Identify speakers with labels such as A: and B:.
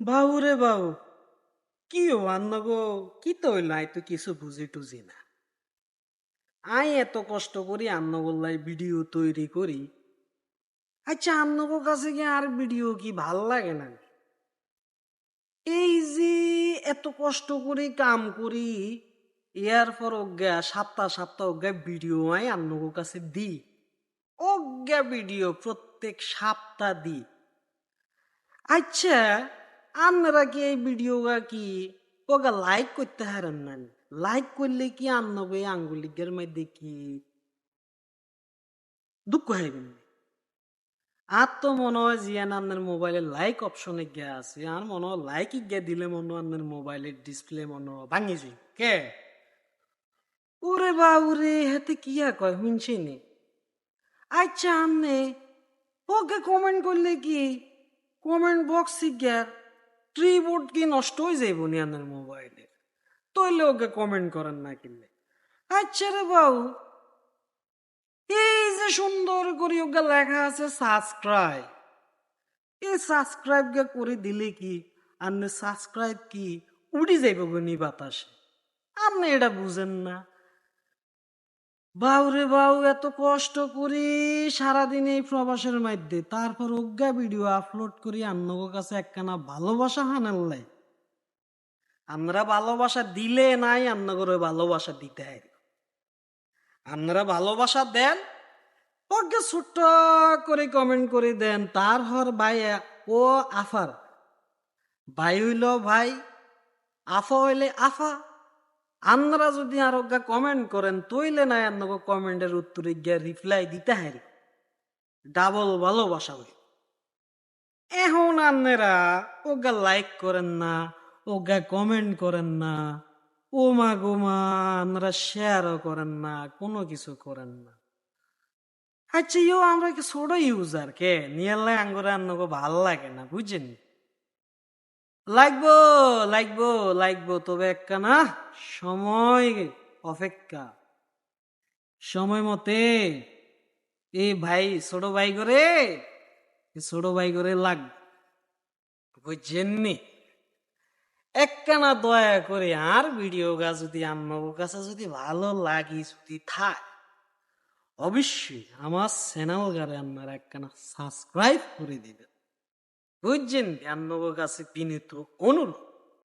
A: বাবু রে বাবু, কি ও আন্নগো? কি তো হইল? আই তো কিছু বুঝি টুঝি না। আই এত কষ্ট করি আন্নগোল্লাই ভিডিও তৈরি করি। আচ্ছা, আন্নগো কাছে কি আর ভিডিও কি ভাল লাগে না? এই যে এত কষ্ট করি কাম করি, ইয়ার পর অজ্ঞা সপ্তাহ সপ্তাহ অজ্ঞা ভিডিও আই আন্নগো কাছে দি। অজ্ঞা ভিডিও প্রত্যেক সপ্তাহ দি। আচ্ছা, আপনারা কি এই ভিডিওগা কি ওগা লাইক করতে হারেন না? লাইক করলে কি আন্নবে আঙ্গুলিগের মধ্যে কি দুঃখ হইবেন? আর তো মনে হয় জিয়ান আপনার মোবাইলে লাইক অপশনে গিয়া আছে, আর মনে হয় লাইক গিয়া দিলে মনে হয় আপনার মোবাইলের ডিসপ্লে মনে হয় ভাঙি যাই কে। ওরে বাবুরে, হাতে কিয়া কয় শুনছি নি? আচ্ছা, আমনে ওকে কমেন্ট করলে কি কমেন্ট বক্স গিয়া ট্রিবোর্ড কি নষ্ট হয়ে যাইব নি আপনার মোবাইলে? তইলে ওকে কমেন্ট করেন না কিনলে। আচ্ছা রে বাবু, এই যে সুন্দর করে ওকে লেখা আছে সাবস্ক্রাইব, এই সাবস্ক্রাইব কে করে দিলে কি আপনি সাবস্ক্রাইব কি উড়ি যাইব গনি বাতাসে? আপনি এটা বুঝেন না। বাউ রে বাউ, এত কষ্ট করি সারাদিন এই প্রবাসের মধ্যে, তারপর অজ্ঞা ভিডিও আপলোড করি আন্নগো কাছে একখানা ভালোবাসা হানাল্লাই। আমরা ভালোবাসা দিলে নাই, আন্নগরে ভালোবাসা দিতে হয়। আপনারা ভালোবাসা দেন, ওকে ছোট্ট করে কমেন্ট করে দেন। তার হর ভাই ও আফার ভাই হইল ভাই, আফা হইলে আফা। আপনারা যদি আর ওকে কমেন্ট করেন তইলে নাই আপনাকে কমেন্টের উত্তরে গিয়ে রিপ্লাই দিতে হারি, ডাবল ভালোবাসা হই। এখন আপনারা ওকে লাইক করেন না, ওকে কমেন্ট করেন না, ও মা গো মা, আপনারা শেয়ারও করেন না, কোনো কিছু করেন না। আচ্ছা, আমরা কি ছোট ইউজার কে নিয়ে আঙ্গুরে আন্নগো ভাল লাগে না, বুঝছেন? লাগবো লাগবো লাগবো, তবে একখানা সময় অপেক্ষা, সময় মতে এই ভাই ছোট ভাই করে, ছোট ভাই করে লাগ, বুঝছেননি? একখানা দয়া করে আর ভিডিও গা যদি আন্নগো কাছে যদি ভালো লাগি যদি থাক, অবশ্যই আমার চ্যানেল গারে আপনারা একখানা সাবস্ক্রাইব করে দিবেন, বুঝছেন? আপনার কাছে বিনীত অনুরোধ।